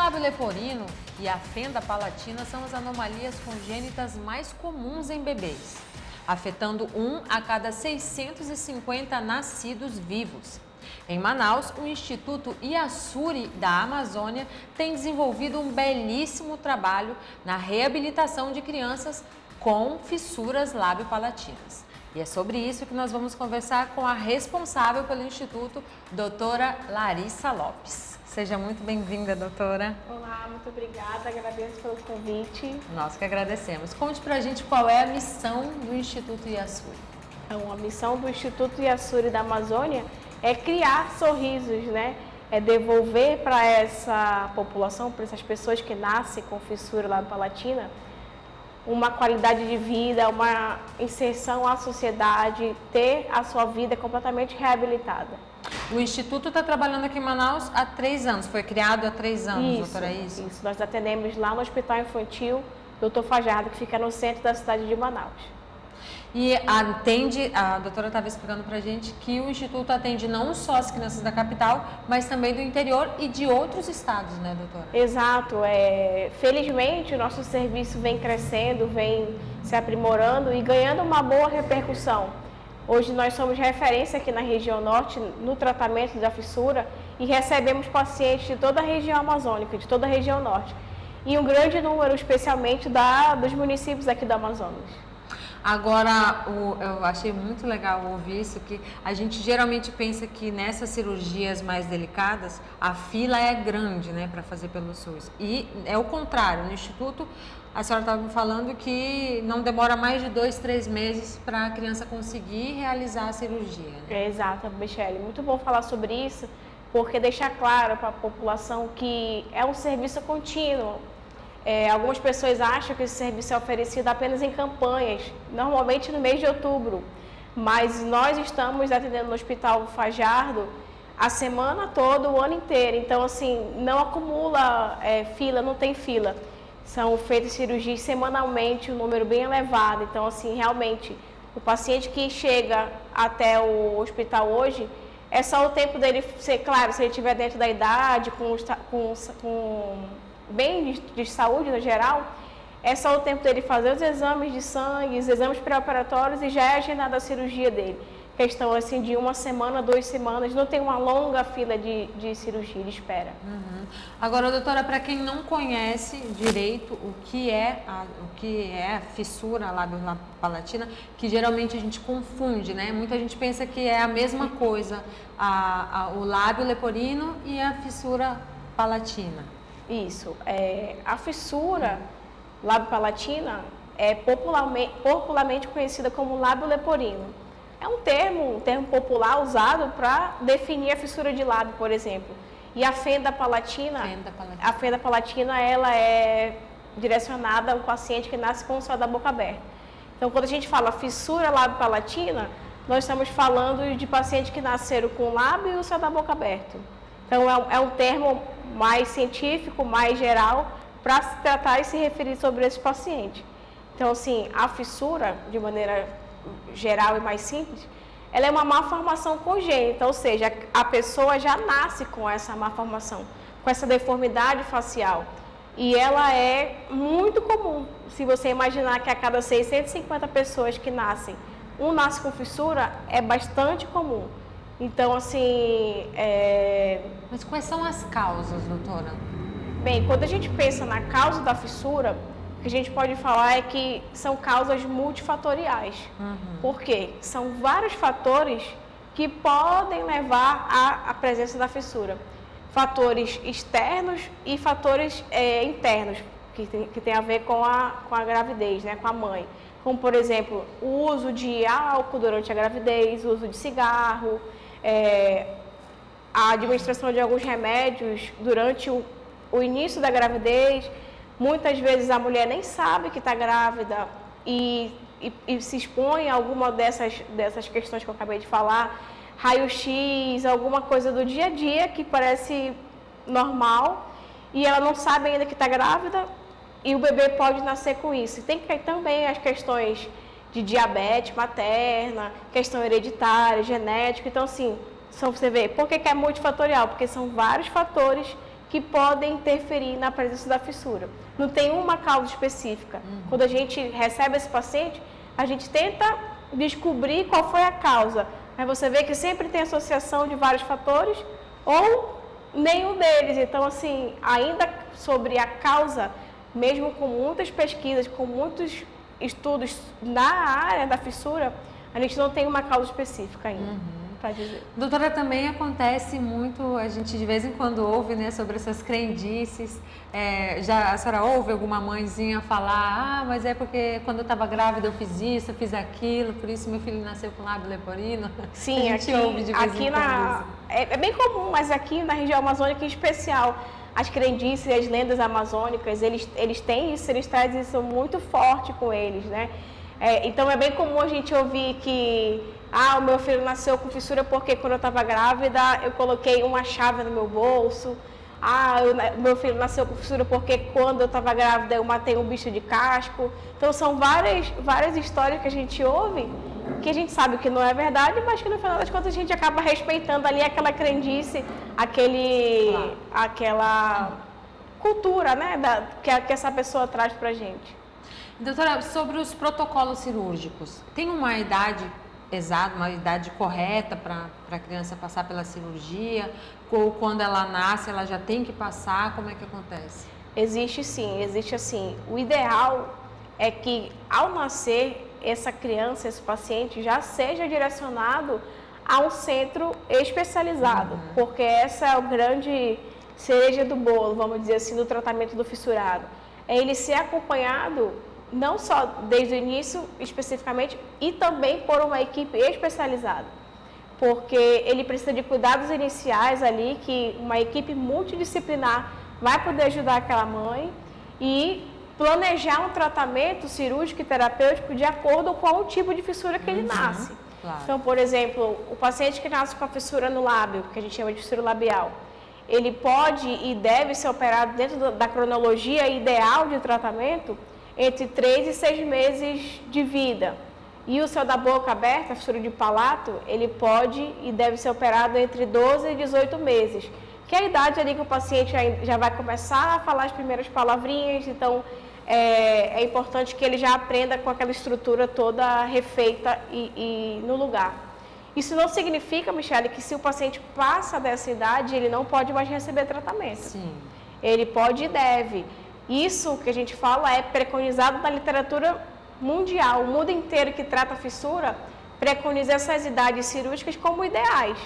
lábio leporino e a fenda palatina são as anomalias congênitas mais comuns em bebês, afetando 1 a cada 650 nascidos vivos. Em Manaus, o Instituto Iasuri da Amazônia tem desenvolvido um belíssimo trabalho na reabilitação de crianças com fissuras lábio-palatinas. E é sobre isso que nós vamos conversar com a responsável pelo Instituto, doutora Larissa Lopes. Seja muito bem-vinda, doutora. Olá, muito obrigada, agradeço pelo convite. Nós que agradecemos. Conte pra gente qual é a missão do Instituto Iasuri. Então, a missão do Instituto Iasuri da Amazônia é criar sorrisos, né? É devolver para essa população, para essas pessoas que nascem com fissura lábio-palatina, uma qualidade de vida, uma inserção à sociedade, ter a sua vida completamente reabilitada. O Instituto está trabalhando aqui em Manaus há 3 anos, foi criado há 3 anos, doutora, é isso? Isso, nós atendemos lá no Hospital Infantil Dr. Fajardo, que fica no centro da cidade de Manaus. E atende, a doutora estava explicando para a gente que o Instituto atende não só as crianças da capital, mas também do interior e de outros estados, né, doutora? Exato. Felizmente, o nosso serviço vem crescendo, vem se aprimorando e ganhando uma boa repercussão. Hoje nós somos referência aqui na região norte no tratamento da fissura e recebemos pacientes de toda a região amazônica, de toda a região norte. E um grande número, especialmente, dos municípios aqui do Amazonas. Agora, eu achei muito legal ouvir isso, que a gente geralmente pensa que nessas cirurgias mais delicadas, a fila é grande, né, para fazer pelo SUS. E é o contrário, no Instituto, a senhora estava me falando que não demora mais de 2, 3 meses para a criança conseguir realizar a cirurgia. Né? Exato, Michele. Muito bom falar sobre isso, porque deixar claro para a população que é um serviço contínuo. Algumas pessoas acham que esse serviço é oferecido apenas em campanhas, normalmente no mês de outubro, mas nós estamos atendendo no Hospital Fajardo a semana toda, o ano inteiro, então assim, não acumula fila, não tem fila, são feitas cirurgias semanalmente, um número bem elevado, então assim, realmente, o paciente que chega até o hospital hoje, é só o tempo dele ser, claro, se ele estiver dentro da idade, com bem de saúde no geral, é só o tempo dele fazer os exames de sangue, os exames pré-operatórios e já é agendada a cirurgia dele. Questão assim de 1 semana, 2 semanas, não tem uma longa fila de cirurgia, de espera. Uhum. Agora, doutora, para quem não conhece direito o que é a fissura lábio-palatina, que geralmente a gente confunde, né? Muita gente pensa que é a mesma coisa, o lábio leporino e a fissura palatina. Isso. A fissura lábio-palatina é popularmente conhecida como lábio leporino. É um termo popular usado para definir a fissura de lábio, por exemplo. E a fenda palatina, ela é direcionada ao paciente que nasce com o céu da boca aberta. Então, quando a gente fala fissura lábio-palatina, nós estamos falando de pacientes que nasceram com o lábio e o céu da boca aberto. Então, é um termo mais científico, mais geral, para se tratar e se referir sobre esse paciente. Então, assim, a fissura, de maneira geral e mais simples, ela é uma malformação congênita, ou seja, a pessoa já nasce com essa malformação, com essa deformidade facial. E ela é muito comum. Se você imaginar que a cada 650 pessoas que nascem, um nasce com fissura, é bastante comum. Então, assim... Mas quais são as causas, doutora? Bem, quando a gente pensa na causa da fissura, o que a gente pode falar é que são causas multifatoriais. Uhum. Por quê? São vários fatores que podem levar à presença da fissura. Fatores externos e fatores internos, que tem a ver com a gravidez, né, com a mãe. Como, por exemplo, o uso de álcool durante a gravidez, o uso de cigarro, a administração de alguns remédios durante o início da gravidez. Muitas vezes a mulher nem sabe que está grávida e se expõe a alguma dessas questões que eu acabei de falar, raio-x, alguma coisa do dia a dia que parece normal e ela não sabe ainda que está grávida e o bebê pode nascer com isso. E tem também as questões de diabetes materna, questão hereditária, genética. Então, assim, você vê, por que é multifatorial? Porque são vários fatores que podem interferir na presença da fissura. Não tem uma causa específica. Quando a gente recebe esse paciente, a gente tenta descobrir qual foi a causa. Mas você vê que sempre tem associação de vários fatores ou nenhum deles. Então, assim, ainda sobre a causa, mesmo com muitas pesquisas, com muitos estudos na área da fissura, a gente não tem uma causa específica ainda. Para dizer. Doutora, também acontece muito, a gente de vez em quando ouve, né, sobre essas crendices. Já a senhora ouve alguma mãezinha falar, mas é porque quando eu estava grávida eu fiz isso, eu fiz aquilo, por isso meu filho nasceu com lábio leporino? Sim, a gente ouve de vez em quando. É bem comum, mas aqui na região amazônica em especial, as crendices e as lendas amazônicas, eles têm isso, eles trazem isso muito forte com eles, né? Então é bem comum a gente ouvir que o meu filho nasceu com fissura porque quando eu estava grávida eu coloquei uma chave no meu bolso. Meu filho nasceu com fissura porque quando eu estava grávida eu matei um bicho de casco. Então são várias histórias que a gente ouve, que a gente sabe que não é verdade, mas que no final das contas a gente acaba respeitando ali aquela crendice, aquela cultura, né, que essa pessoa traz pra gente. Doutora, sobre os protocolos cirúrgicos, tem uma idade exata, uma idade correta para a criança passar pela cirurgia? Ou quando ela nasce, ela já tem que passar? Como é que acontece? Existe sim, existe assim. O ideal é que ao nascer, essa criança, esse paciente já seja direcionado a um centro especializado, porque essa é o grande cereja do bolo, vamos dizer assim, do tratamento do fissurado. É ele ser acompanhado não só desde o início especificamente, e também por uma equipe especializada, porque ele precisa de cuidados iniciais ali, que uma equipe multidisciplinar vai poder ajudar aquela mãe e planejar um tratamento cirúrgico e terapêutico de acordo com o tipo de fissura que ele nasce. Claro. Então, por exemplo, o paciente que nasce com a fissura no lábio, que a gente chama de fissura labial, ele pode e deve ser operado dentro da cronologia ideal de tratamento entre 3 e 6 meses de vida. E o céu da boca aberta, a fissura de palato, ele pode e deve ser operado entre 12 e 18 meses, que é a idade ali que o paciente já vai começar a falar as primeiras palavrinhas, então é importante que ele já aprenda com aquela estrutura toda refeita e no lugar. Isso não significa, Michele, que se o paciente passa dessa idade, ele não pode mais receber tratamento. Sim. Ele pode e deve. Isso que a gente fala é preconizado na literatura mundial. O mundo inteiro que trata a fissura preconiza essas idades cirúrgicas como ideais.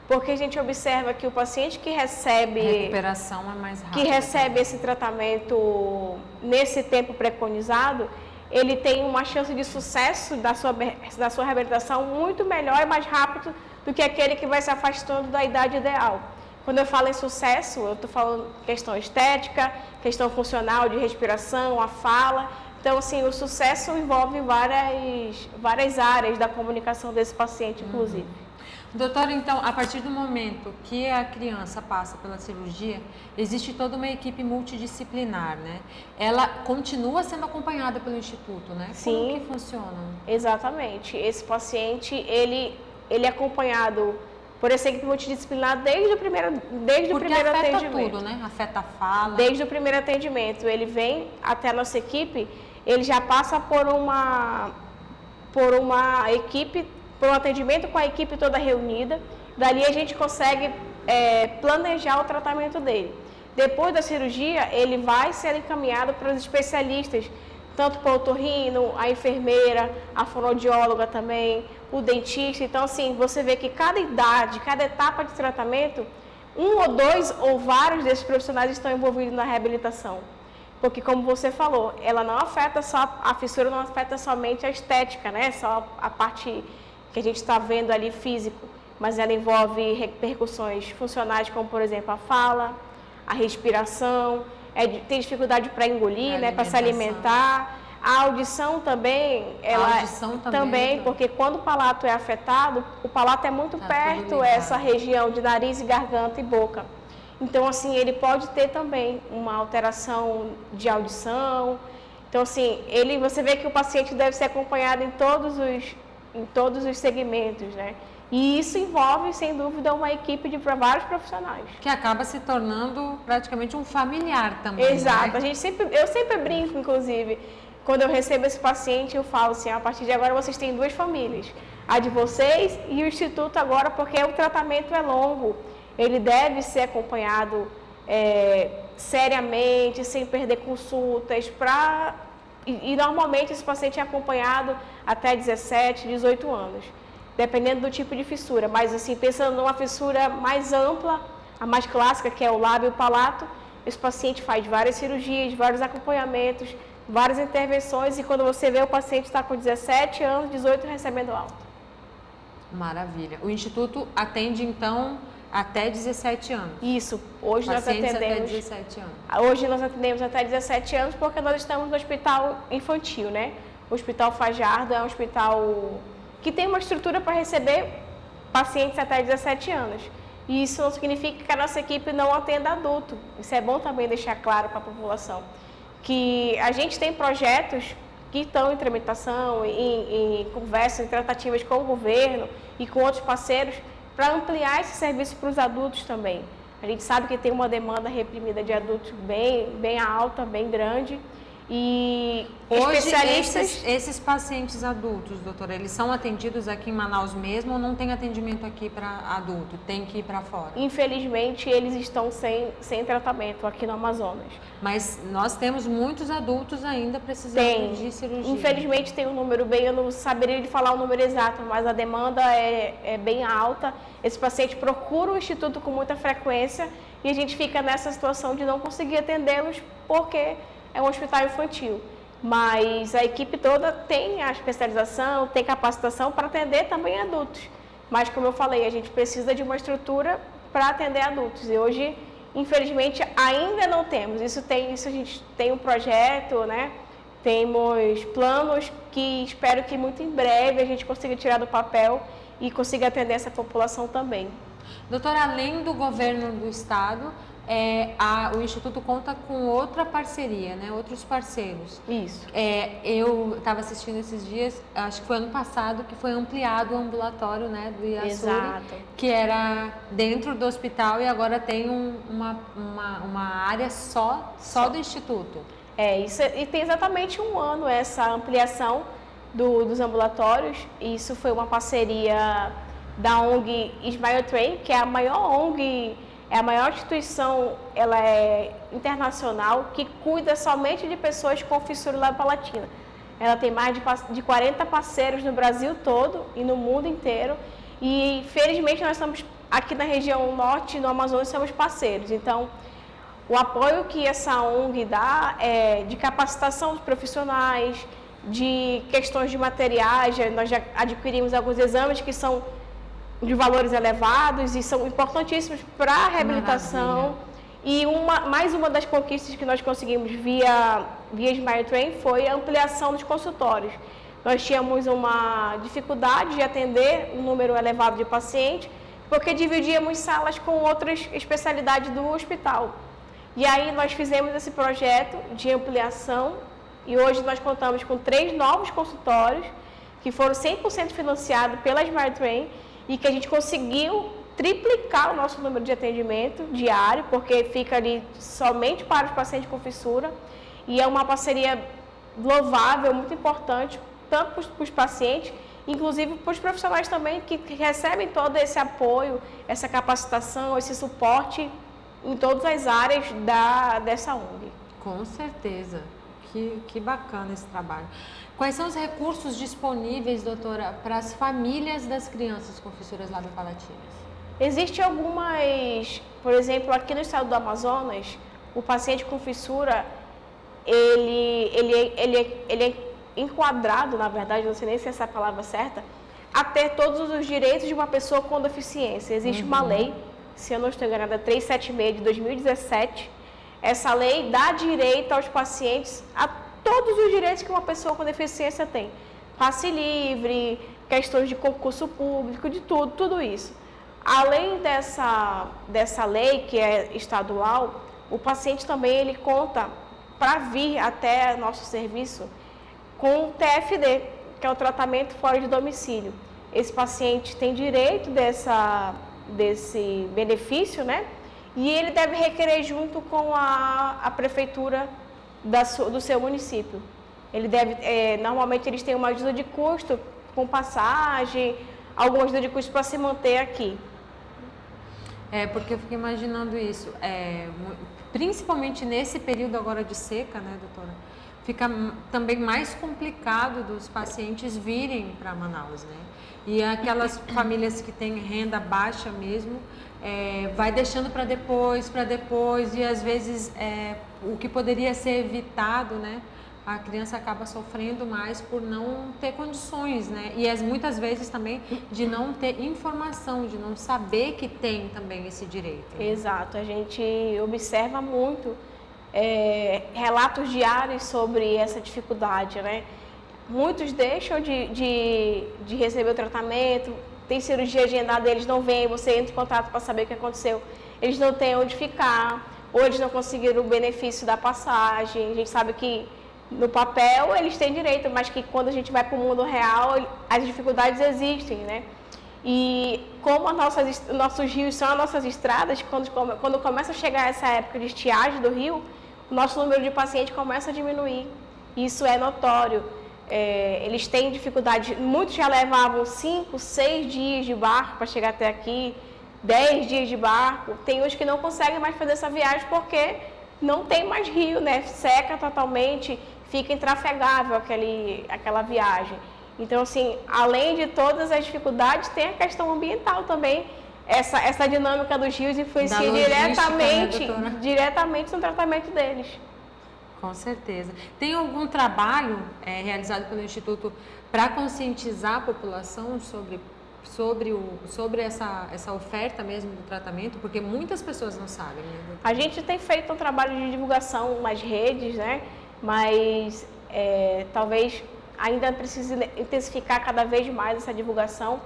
Porque a gente observa que o paciente que recebe... A recuperação é mais rápida. Que recebe esse tratamento nesse tempo preconizado, ele tem uma chance de sucesso da sua reabilitação muito melhor e mais rápido do que aquele que vai se afastando da idade ideal. Quando eu falo em sucesso, eu estou falando questão estética, questão funcional de respiração, a fala. Então, assim, o sucesso envolve várias áreas da comunicação desse paciente, inclusive. Doutora, então, a partir do momento que a criança passa pela cirurgia, existe toda uma equipe multidisciplinar, né? Ela continua sendo acompanhada pelo Instituto, né? Sim. Como que funciona? Exatamente. Esse paciente, ele é acompanhado por essa equipe multidisciplinar desde o primeiro atendimento. Porque afeta tudo, né? Afeta a fala. Desde o primeiro atendimento. Ele vem até a nossa equipe, ele já passa por uma equipe, por um atendimento com a equipe toda reunida. Dali a gente consegue planejar o tratamento dele. Depois da cirurgia, ele vai ser encaminhado para os especialistas, tanto para o otorrino, a enfermeira, a fonoaudióloga também, o dentista. Então, assim, você vê que cada idade, cada etapa de tratamento, um ou dois ou vários desses profissionais estão envolvidos na reabilitação. Porque, como você falou, ela não afeta só, a fissura não afeta somente a estética, né? Só a parte que a gente está vendo ali físico, mas ela envolve repercussões funcionais, como, por exemplo, a fala, a respiração, tem dificuldade para engolir, né? Para se alimentar. A audição também, também, porque quando o palato é afetado, o palato é muito perto, essa região de nariz e garganta e boca. Então, assim, ele pode ter também uma alteração de audição. Então, assim, você vê que o paciente deve ser acompanhado em todos os segmentos, né? E isso envolve, sem dúvida, uma equipe de vários profissionais. Que acaba se tornando praticamente um familiar também. Exato. Né? Eu sempre brinco, inclusive, quando eu recebo esse paciente, eu falo assim, a partir de agora vocês têm duas famílias. A de vocês e o Instituto agora, porque o tratamento é longo. Ele deve ser acompanhado seriamente, sem perder consultas, e normalmente esse paciente é acompanhado até 17, 18 anos. Dependendo do tipo de fissura, mas assim, pensando numa fissura mais ampla, a mais clássica, que é o lábio e o palato, esse paciente faz várias cirurgias, vários acompanhamentos, várias intervenções, e quando você vê, o paciente está com 17 anos, 18 recebendo alta. Maravilha. O Instituto atende, então, até 17 anos? Isso. Hoje nós atendemos até 17 anos. Hoje nós atendemos até 17 anos, porque nós estamos no hospital infantil, né? O Hospital Fajardo é um hospital que tem uma estrutura para receber pacientes até 17 anos. E isso não significa que a nossa equipe não atenda adulto. Isso é bom também deixar claro para a população. Que a gente tem projetos que estão em tramitação, em conversas, em tratativas com o governo e com outros parceiros para ampliar esse serviço para os adultos também. A gente sabe que tem uma demanda reprimida de adultos bem alta, bem grande. E hoje, especialistas... esses pacientes adultos, doutora, eles são atendidos aqui em Manaus mesmo ou não tem atendimento aqui para adulto? Tem que ir para fora? Infelizmente, eles estão sem tratamento aqui no Amazonas. Mas nós temos muitos adultos ainda precisando de cirurgia. Infelizmente tem um número eu não saberia falar o número exato, mas a demanda é bem alta. Esse paciente procura o Instituto com muita frequência e a gente fica nessa situação de não conseguir atendê-los porque é um hospital infantil, mas a equipe toda tem a especialização, tem capacitação para atender também adultos. Mas, como eu falei, a gente precisa de uma estrutura para atender adultos. E hoje, infelizmente, ainda não temos. Isso a gente tem um projeto, né? Temos planos que espero que muito em breve a gente consiga tirar do papel e consiga atender essa população também. Doutora, além do governo do estado, o Instituto conta com outra parceria, né? Outros parceiros. Isso. Eu estava assistindo esses dias, acho que foi ano passado, que foi ampliado o ambulatório, né, do Iaçuri, Exato. Que era dentro do hospital e agora tem uma área só do Instituto. E tem exatamente um ano essa ampliação dos ambulatórios. Isso foi uma parceria da ONG Smile Train, que é a maior ONG, é a maior instituição, ela é internacional, que cuida somente de pessoas com fissura labiopalatina. Ela tem mais de 40 parceiros no Brasil todo e no mundo inteiro. E, felizmente, nós estamos aqui na região norte, no Amazonas, somos parceiros. Então, o apoio que essa ONG dá é de capacitação dos profissionais, de questões de materiais. Nós já adquirimos alguns exames que são de valores elevados e são importantíssimos para a reabilitação. E mais uma das conquistas que nós conseguimos via Smile Train foi a ampliação dos consultórios. Nós tínhamos uma dificuldade de atender um número elevado de pacientes, porque dividíamos salas com outras especialidades do hospital. E aí nós fizemos esse projeto de ampliação e hoje nós contamos com 3 novos consultórios que foram 100% financiados pela Smile Train e que a gente conseguiu triplicar o nosso número de atendimento diário, porque fica ali somente para os pacientes com fissura. E é uma parceria louvável, muito importante, tanto para os pacientes, inclusive para os profissionais também, que recebem todo esse apoio, essa capacitação, esse suporte em todas as áreas dessa ONG. Com certeza. Que bacana esse trabalho. Quais são os recursos disponíveis, doutora, para as famílias das crianças com fissuras labiopalatinas? Existem algumas, por exemplo, aqui no estado do Amazonas, o paciente com fissura, ele é enquadrado, na verdade, não sei nem se essa é a palavra certa, a ter todos os direitos de uma pessoa com deficiência. Existe uma lei, se eu não estou enganada, 376 de 2017. Essa lei dá direito aos pacientes a todos os direitos que uma pessoa com deficiência tem. Passe livre, questões de concurso público, de tudo isso. Além dessa lei, que é estadual, o paciente também ele conta para vir até nosso serviço com o TFD, que é o tratamento fora de domicílio. esse paciente tem direito desse benefício, né? E ele deve requerer junto com a prefeitura do seu município. Ele deve, normalmente eles têm uma ajuda de custo com passagem, alguma ajuda de custo para se manter aqui. Porque eu fico imaginando isso, principalmente nesse período agora de seca, né, doutora? Fica também mais complicado dos pacientes virem para Manaus, né? E aquelas famílias que têm renda baixa mesmo, vai deixando para depois, e às vezes o que poderia ser evitado, né? A criança acaba sofrendo mais por não ter condições, né? E muitas vezes também de não ter informação, de não saber que tem também esse direito. Né? Exato, a gente observa muito relatos diários sobre essa dificuldade, né? Muitos deixam de receber o tratamento, tem cirurgia agendada, eles não vêm, você entra em contato para saber o que aconteceu, eles não têm onde ficar, ou eles não conseguiram o benefício da passagem. A gente sabe que no papel eles têm direito, mas que quando a gente vai para o mundo real, as dificuldades existem, né? E como nossos rios são as nossas estradas, quando começa a chegar essa época de estiagem do rio, o nosso número de pacientes começa a diminuir. Isso é notório. Eles têm dificuldade, muitos já levavam 5, 6 dias de barco para chegar até aqui, 10 dias de barco. Tem uns que não conseguem mais fazer essa viagem porque não tem mais rio, né? Seca totalmente, fica intrafegável aquela viagem. Então, assim, além de todas as dificuldades, tem a questão ambiental também. Essa dinâmica dos rios influencia diretamente no tratamento deles. Com certeza. Tem algum trabalho realizado pelo Instituto para conscientizar a população sobre essa oferta mesmo do tratamento? Porque muitas pessoas não sabem, né? A gente tem feito um trabalho de divulgação nas redes, né? Mas talvez ainda precise intensificar cada vez mais essa divulgação,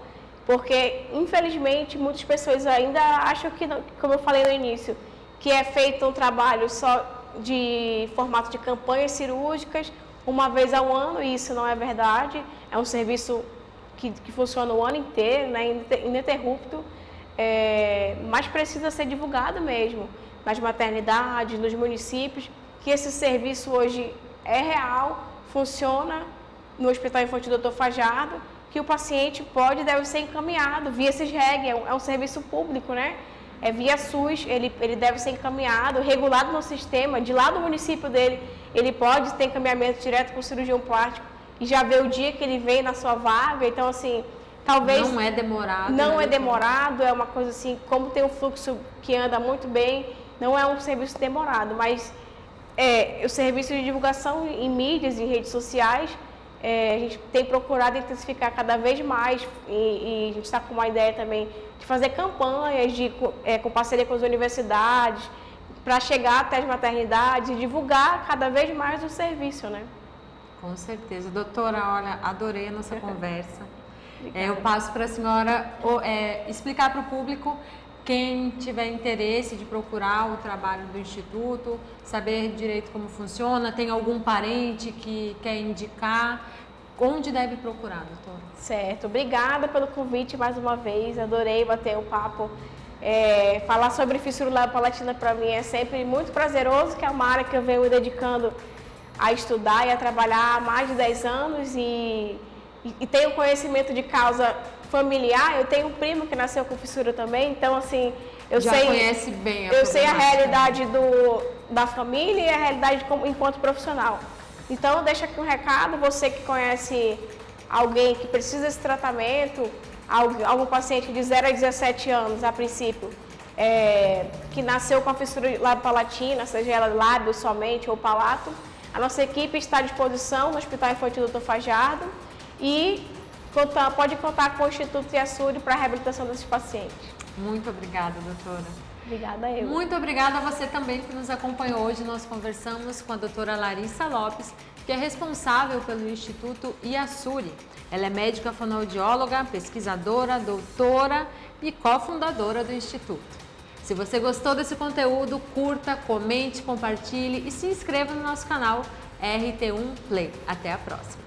porque, infelizmente, muitas pessoas ainda acham que, como eu falei no início, que é feito um trabalho só de formato de campanhas cirúrgicas, uma vez ao ano, e isso não é verdade. É um serviço que funciona o ano inteiro, né, ininterrupto, mas precisa ser divulgado mesmo, nas maternidades, nos municípios, que esse serviço hoje é real, funciona no Hospital Infantil Dr. Fajardo, que o paciente pode e deve ser encaminhado via SISREG, é um serviço público, né? É via SUS, ele deve ser encaminhado, regulado no sistema, de lá do município dele, ele pode ter encaminhamento direto com o cirurgião plástico e já ver o dia que ele vem na sua vaga. Então, assim, talvez... Não é demorado. Não é demorado, é uma coisa assim, como tem um fluxo que anda muito bem, não é um serviço demorado, mas o serviço de divulgação em mídias, em redes sociais, a gente tem procurado intensificar cada vez mais e a gente está com uma ideia também de fazer campanhas com parceria com as universidades para chegar até as maternidades e divulgar cada vez mais o serviço, né? Com certeza. Doutora, olha, adorei a nossa conversa. Eu passo para a senhora explicar para o público, quem tiver interesse de procurar o trabalho do Instituto, saber direito como funciona, tem algum parente que quer indicar, onde deve procurar, doutora? Certo, obrigada pelo convite mais uma vez, adorei bater um papo. Falar sobre fissura labiopalatina para mim é sempre muito prazeroso, que é uma área que eu venho me dedicando a estudar e a trabalhar há mais de 10 anos e tenho conhecimento de causa familiar. Eu tenho um primo que nasceu com fissura também, então assim, eu conhece bem eu sei a realidade da família e a realidade enquanto profissional. Então, eu deixo aqui um recado, você que conhece alguém que precisa desse tratamento, algum paciente de 0 a 17 anos, a princípio, que nasceu com a fissura labiopalatina, seja ela lábio somente ou palato, a nossa equipe está à disposição no Hospital Infantil Dr. Fajardo e pode contar com o Instituto Iasuri para a reabilitação desses pacientes. Muito obrigada, doutora. Obrigada eu. Muito obrigada a você também que nos acompanhou hoje. Nós conversamos com a doutora Larissa Lopes, que é responsável pelo Instituto Iasuri. Ela é médica fonoaudióloga, pesquisadora, doutora e cofundadora do Instituto. Se você gostou desse conteúdo, curta, comente, compartilhe e se inscreva no nosso canal RT1 Play. Até a próxima!